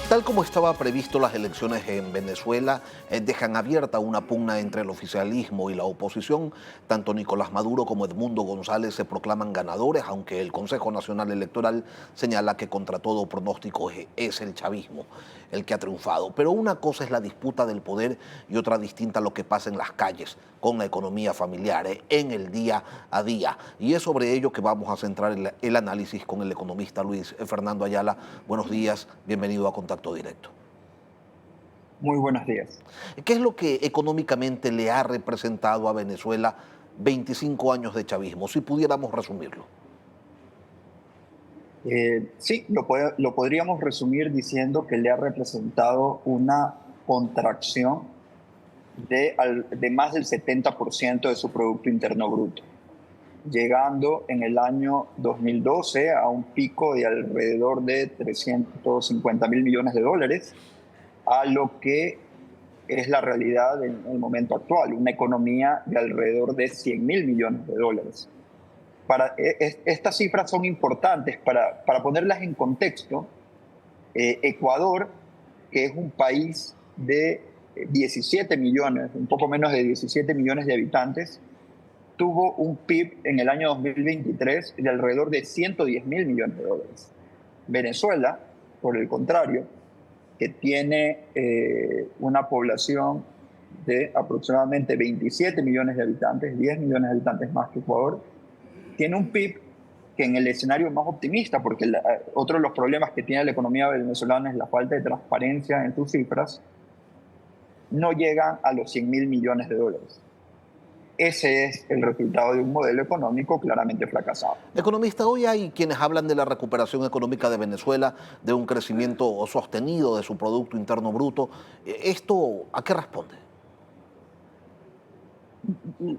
Tal como estaba previsto, las elecciones en Venezuela dejan abierta una pugna entre el oficialismo y la oposición. Tanto Nicolás Maduro como Edmundo González se proclaman ganadores, aunque el Consejo Nacional Electoral señala que contra todo pronóstico es el chavismo el que ha triunfado. Pero una cosa es la disputa del poder y otra distinta lo que pasa en las calles, con la economía familiar, en el día a día. Y es sobre ello que vamos a centrar el análisis con el economista Luis Fernando Ayala. Buenos días, bienvenido a Contacto Directo. Muy buenos días. ¿Qué es lo que económicamente le ha representado a Venezuela 25 años de chavismo, si pudiéramos resumirlo? Sí, lo podríamos resumir diciendo que le ha representado una contracción de más del 70% de su Producto Interno Bruto, llegando en el año 2012 a un pico de alrededor de 350.000 millones de dólares, a lo que es la realidad en el momento actual, una economía de alrededor de 100.000 millones de dólares. Estas cifras son importantes para ponerlas en contexto. Ecuador, que es un país de 17 millones, un poco menos de 17 millones de habitantes, tuvo un PIB en el año 2023 de alrededor de 110.000 millones de dólares. Venezuela, por el contrario, que tiene una población de aproximadamente 27 millones de habitantes, 10 millones de habitantes más que Ecuador, tiene un PIB que en el escenario más optimista, porque otro de los problemas que tiene la economía venezolana es la falta de transparencia en sus cifras, no llegan a los 100.000 millones de dólares. Ese es el resultado de un modelo económico claramente fracasado. Economista, hoy hay quienes hablan de la recuperación económica de Venezuela, de un crecimiento sostenido de su Producto Interno Bruto. ¿Esto a qué responde?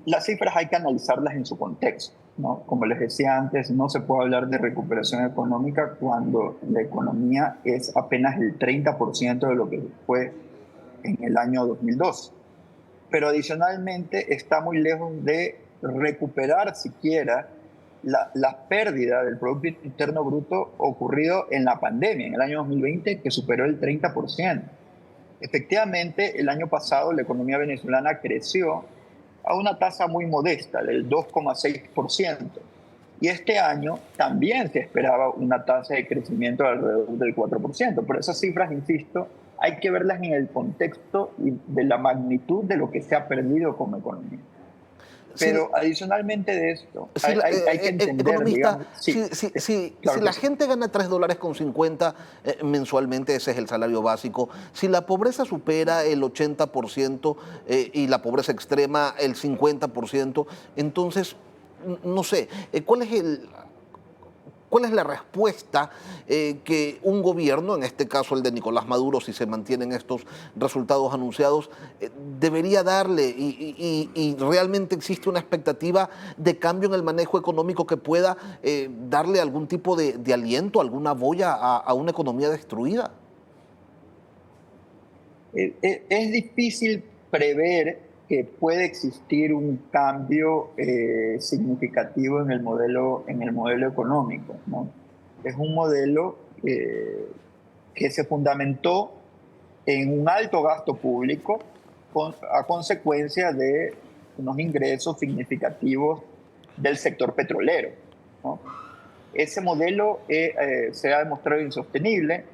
Las cifras hay que analizarlas en su contexto, ¿no? Como les decía antes, no se puede hablar de recuperación económica cuando la economía es apenas el 30% de lo que fue en el año 2002. Pero adicionalmente está muy lejos de recuperar siquiera la pérdida del Producto Interno Bruto ocurrido en la pandemia, en el año 2020, que superó el 30%. Efectivamente, el año pasado la economía venezolana creció a una tasa muy modesta, del 2,6%. Y este año también se esperaba una tasa de crecimiento de alrededor del 4%. Pero esas cifras, insisto, hay que verlas en el contexto de la magnitud de lo que se ha perdido como economía. Si, Pero adicionalmente de esto, si hay que entender, economista, digamos, sí, si claro que la sí. gente gana $3,50 mensualmente, ese es el salario básico, si la pobreza supera el 80% y la pobreza extrema el 50%, entonces, no sé, ¿cuál es la respuesta que un gobierno, en este caso el de Nicolás Maduro, si se mantienen estos resultados anunciados, debería darle? Y realmente existe una expectativa de cambio en el manejo económico que pueda darle algún tipo de aliento, alguna boya a una economía destruida. Es difícil prever que puede existir un cambio significativo en el modelo económico, ¿no? Es un modelo que se fundamentó en un alto gasto público a consecuencia de unos ingresos significativos del sector petrolero, ¿no? Ese modelo se ha demostrado insostenible,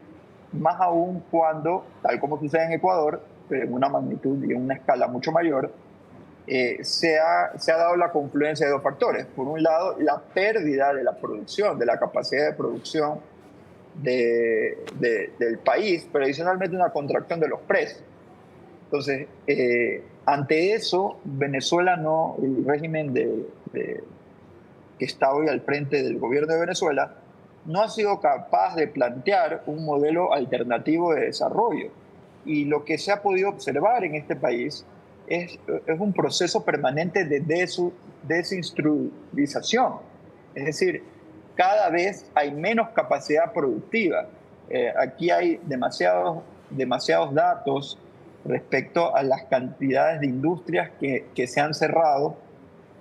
más aún cuando, tal como sucede en Ecuador, pero en una magnitud y en una escala mucho mayor, se ha dado la confluencia de dos factores. Por un lado, la pérdida de la producción, de la capacidad de producción del país, pero adicionalmente una contracción de los precios. Entonces, ante eso, Venezuela no, el régimen que está hoy al frente del gobierno de Venezuela, no ha sido capaz de plantear un modelo alternativo de desarrollo. Y lo que se ha podido observar en este país es un proceso permanente de desindustrialización. Es decir, cada vez hay menos capacidad productiva. Aquí hay demasiados datos respecto a las cantidades de industrias que se han cerrado,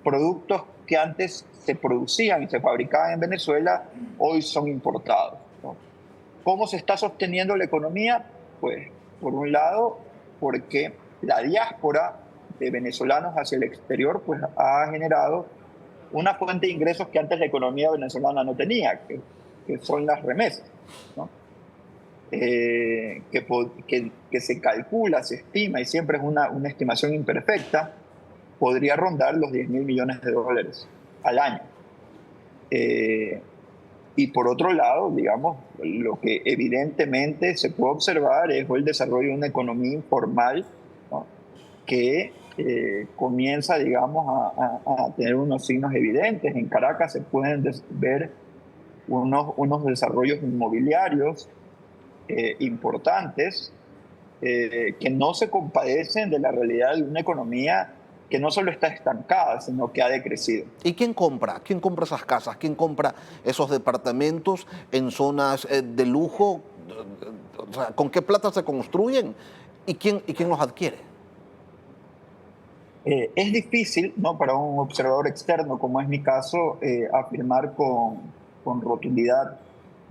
productos que antes se producían y se fabricaban en Venezuela, hoy son importados, ¿no? ¿Cómo se está sosteniendo la economía? Pues, por un lado, porque la diáspora de venezolanos hacia el exterior pues, ha generado una fuente de ingresos que antes la economía venezolana no tenía, que son las remesas, ¿no? Que se calcula, se estima, y siempre es una estimación imperfecta, podría rondar los 10.000 millones de dólares al año. Y por otro lado, digamos, lo que evidentemente se puede observar es el desarrollo de una economía informal, ¿no? Que comienza, digamos, a tener unos signos evidentes. En Caracas se pueden ver unos desarrollos inmobiliarios importantes que no se compadecen de la realidad de una economía que no solo está estancada, sino que ha decrecido. ¿Y quién compra? ¿Quién compra esas casas? ¿Quién compra esos departamentos en zonas de lujo? O sea, ¿con qué plata se construyen? ¿Y quién los adquiere? Es difícil, ¿no?, para un observador externo, como es mi caso, afirmar con rotundidad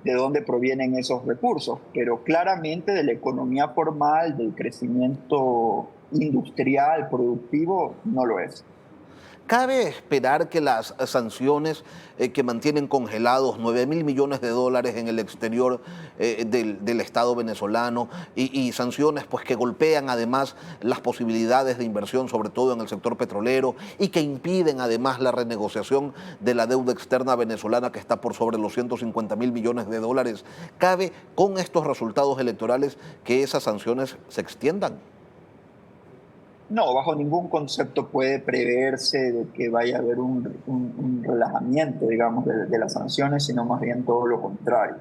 de dónde provienen esos recursos, pero claramente de la economía formal, del crecimiento industrial, productivo, no lo es. ¿Cabe esperar que las sanciones que mantienen congelados 9.000 millones de dólares en el exterior del Estado venezolano y sanciones pues, que golpean además las posibilidades de inversión, sobre todo en el sector petrolero, y que impiden además la renegociación de la deuda externa venezolana que está por sobre los 150.000 millones de dólares? ¿Cabe con estos resultados electorales que esas sanciones se extiendan? No, bajo ningún concepto puede preverse de que vaya a haber un relajamiento, digamos, de las sanciones, sino más bien todo lo contrario.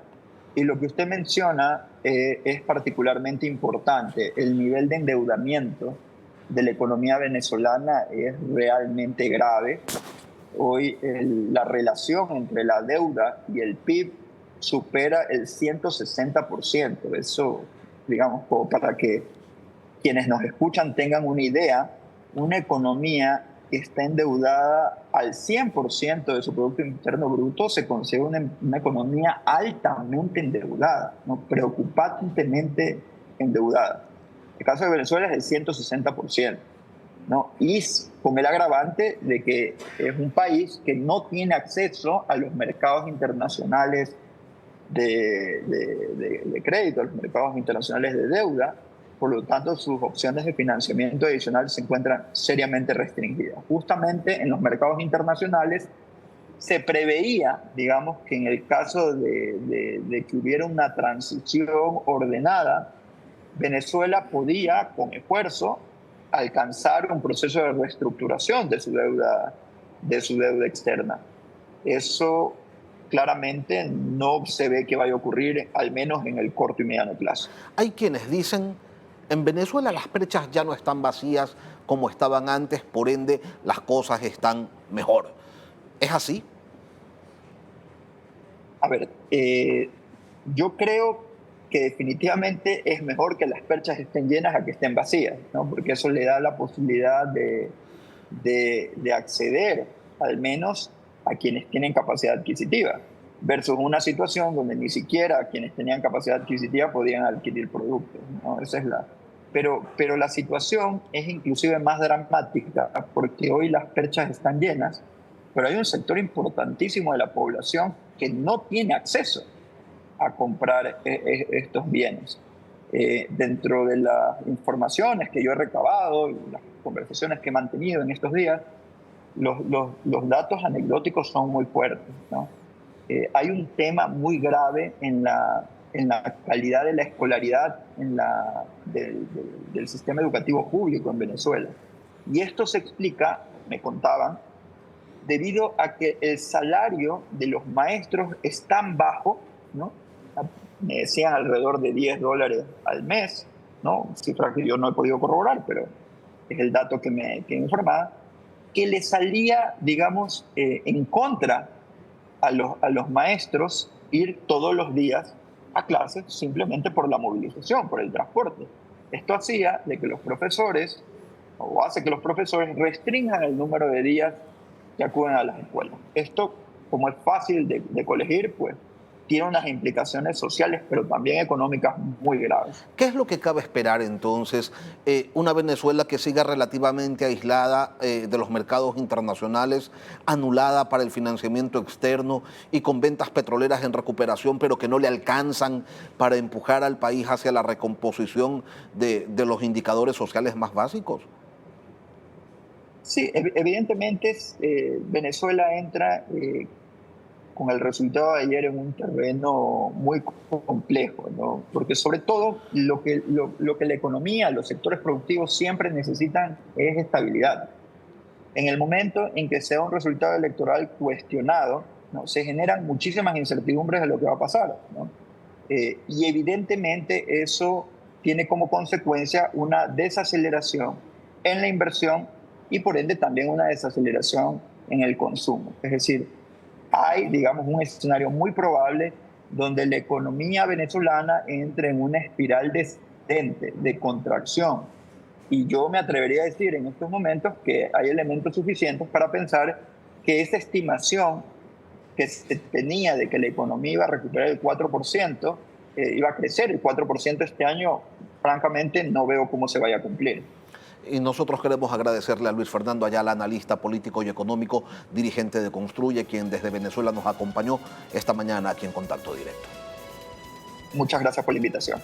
Y lo que usted menciona es particularmente importante. El nivel de endeudamiento de la economía venezolana es realmente grave. Hoy la relación entre la deuda y el PIB supera el 160%. Eso, digamos, como para que quienes nos escuchan tengan una idea, una economía que está endeudada al 100% de su Producto Interno Bruto se considera una economía altamente endeudada, ¿no?, preocupantemente endeudada. El caso de Venezuela es del 160%, ¿no? Y con el agravante de que es un país que no tiene acceso a los mercados internacionales de crédito, a los mercados internacionales de deuda. Por lo tanto, sus opciones de financiamiento adicional se encuentran seriamente restringidas. Justamente en los mercados internacionales se preveía, digamos, que en el caso de que hubiera una transición ordenada, Venezuela podía, con esfuerzo, alcanzar un proceso de reestructuración de su deuda externa. Eso claramente no se ve que vaya a ocurrir, al menos en el corto y mediano plazo. Hay quienes dicen, en Venezuela las brechas ya no están vacías como estaban antes, por ende las cosas están mejor. ¿Es así? A ver, yo creo que definitivamente es mejor que las perchas estén llenas a que estén vacías, ¿no? Porque eso le da la posibilidad de acceder al menos a quienes tienen capacidad adquisitiva, versus una situación donde ni siquiera quienes tenían capacidad adquisitiva podían adquirir productos, ¿no? Esa es pero la situación es inclusive más dramática porque hoy las perchas están llenas, pero hay un sector importantísimo de la población que no tiene acceso a comprar estos bienes. Dentro de las informaciones que yo he recabado y las conversaciones que he mantenido en estos días, los datos anecdóticos son muy fuertes, ¿no? Hay un tema muy grave en la calidad de la escolaridad del sistema educativo público en Venezuela. Y esto se explica, me contaban, debido a que el salario de los maestros es tan bajo, ¿no? Me decían alrededor de $10 al mes, ¿no? Cifra que yo no he podido corroborar, pero es el dato que me informaba, que le salía, digamos, en contra a los maestros ir todos los días a clases simplemente por la movilización, por el transporte. Esto hacía de que los profesores, o hace que los profesores restrinjan el número de días que acuden a las escuelas. Esto, como es fácil de colegir, pues tiene unas implicaciones sociales, pero también económicas muy graves. ¿Qué es lo que cabe esperar entonces? Una Venezuela que siga relativamente aislada de los mercados internacionales, anulada para el financiamiento externo y con ventas petroleras en recuperación, pero que no le alcanzan para empujar al país hacia la recomposición de los indicadores sociales más básicos. Sí, evidentemente Venezuela entra con el resultado de ayer en un terreno muy complejo, ¿no? Porque sobre todo lo que la economía, los sectores productivos siempre necesitan es estabilidad. En el momento en que sea un resultado electoral cuestionado, ¿no? Se generan muchísimas incertidumbres de lo que va a pasar, ¿no? Y evidentemente eso tiene como consecuencia una desaceleración en la inversión y por ende también una desaceleración en el consumo. Es decir, hay, digamos, un escenario muy probable donde la economía venezolana entre en una espiral descendente, de contracción. Y yo me atrevería a decir en estos momentos que hay elementos suficientes para pensar que esa estimación que se tenía de que la economía iba a recuperar el 4%, iba a crecer el 4% este año, francamente no veo cómo se vaya a cumplir. Y nosotros queremos agradecerle a Luis Fernando Ayala, analista político y económico, dirigente de Construye, quien desde Venezuela nos acompañó esta mañana aquí en Contacto Directo. Muchas gracias por la invitación.